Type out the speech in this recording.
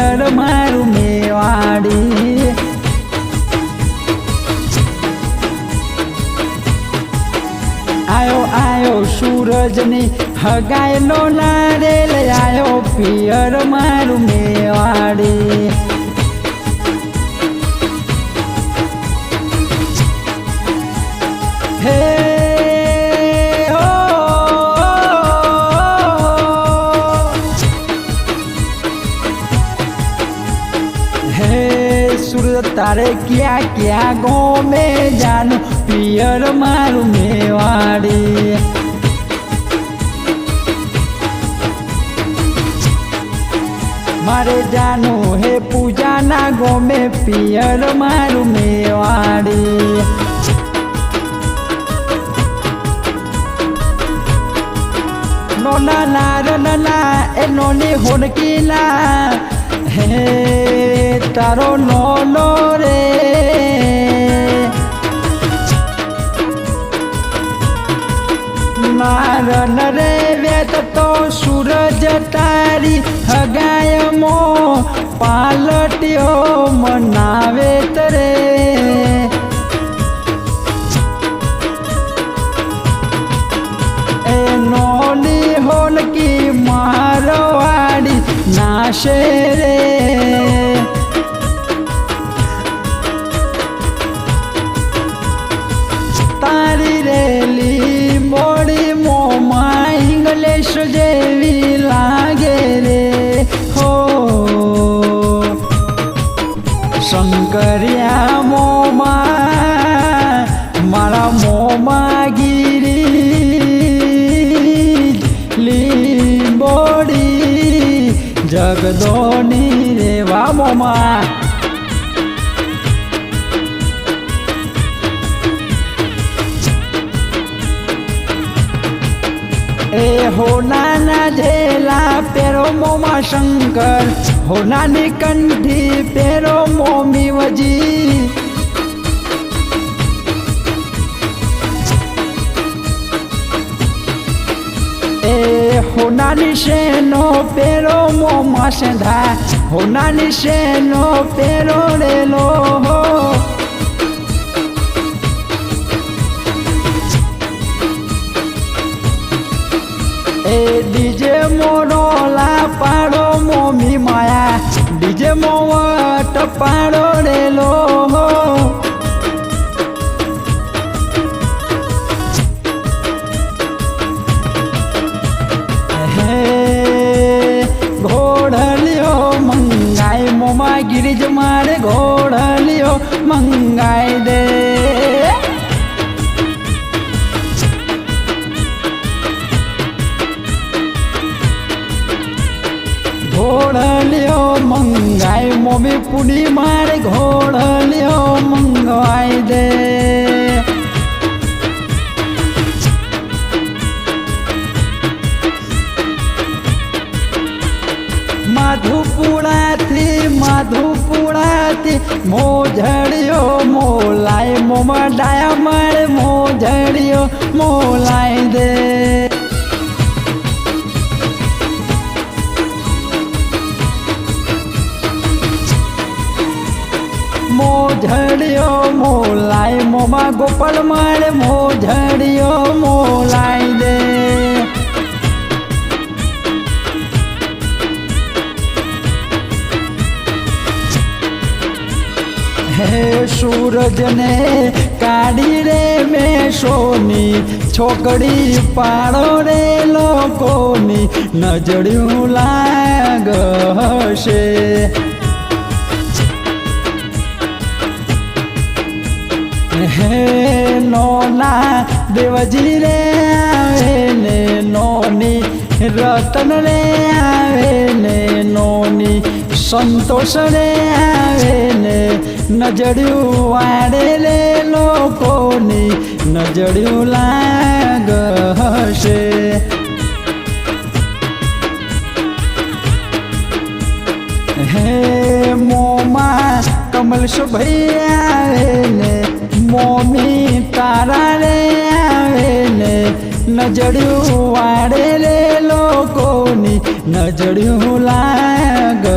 પિયર મારું મેવાડી આયો આયો સૂરજની હગાઈનો નારેલ આયો પિયર મારું મેવાડી હે सूरज तारे क्या क्या गाँव में जानू पियर मारू मेवाड़ी मारे जानू हे पूजा ना गाँव में पियर मारू मेवाड़ी नोना नार नना ए नोनी होनकीला हे तारो नोनो रे नारन रे वेत तो सूरज तारी हगाय मो पालटियो मनावे तरे ए नोनी होनकी मारवाड़ी नाशे रे तारी रेली मोड़ी मोमा इंग्लिश जेवी लागे रे हो शंकरिया मोमा मारा मोमा गिरी लींबोड़ी जगदोनी रे वा मोमा ए हो नाना झेला पेरो मोमा शंकर हो नानी कंठी पेरो मोमी वजी ए हो नानी शेनो पेरो मोमा सेंधा हो नानी शेनो पेरो रे लो हो ए डीजे मोरोला पाड़ो मोमी माया डीजे मोवट पाड़ो रे लो हो हे घोड़लियो मंगाई मोमा गिरिज मारे घोड़लियो मंगाई दे घोड़लियो मंगाई मोमी पुड़ी मारे घोड़लियो मंगवाई दे माधुपुड़ा थी मोझड़ियो मोलाई मोमा डाया मारे मोझड़ियो मोलाई दे मोझड़ियो मोलाई मोमा गोपाल मारे मोझड़ियो मोलाई दे हे सूरज ने काढ़ी रे में सोनी छोकड़ी पाड़ो रे लोकोनी नजड़ियों लाग हशे हे नोना देवजी रे आवे ने नोनी रतन रे आवे ने नोनी संतोष रे आवे ने नजड़ियों वाड़े ले लोकोनी नजड़ियों लाग हशे हे मोमा कमल भैया ने मोमी तारा रे आवे ने नजड़ियों वाड़े ले लोकोनी નજળિયું લાગશે.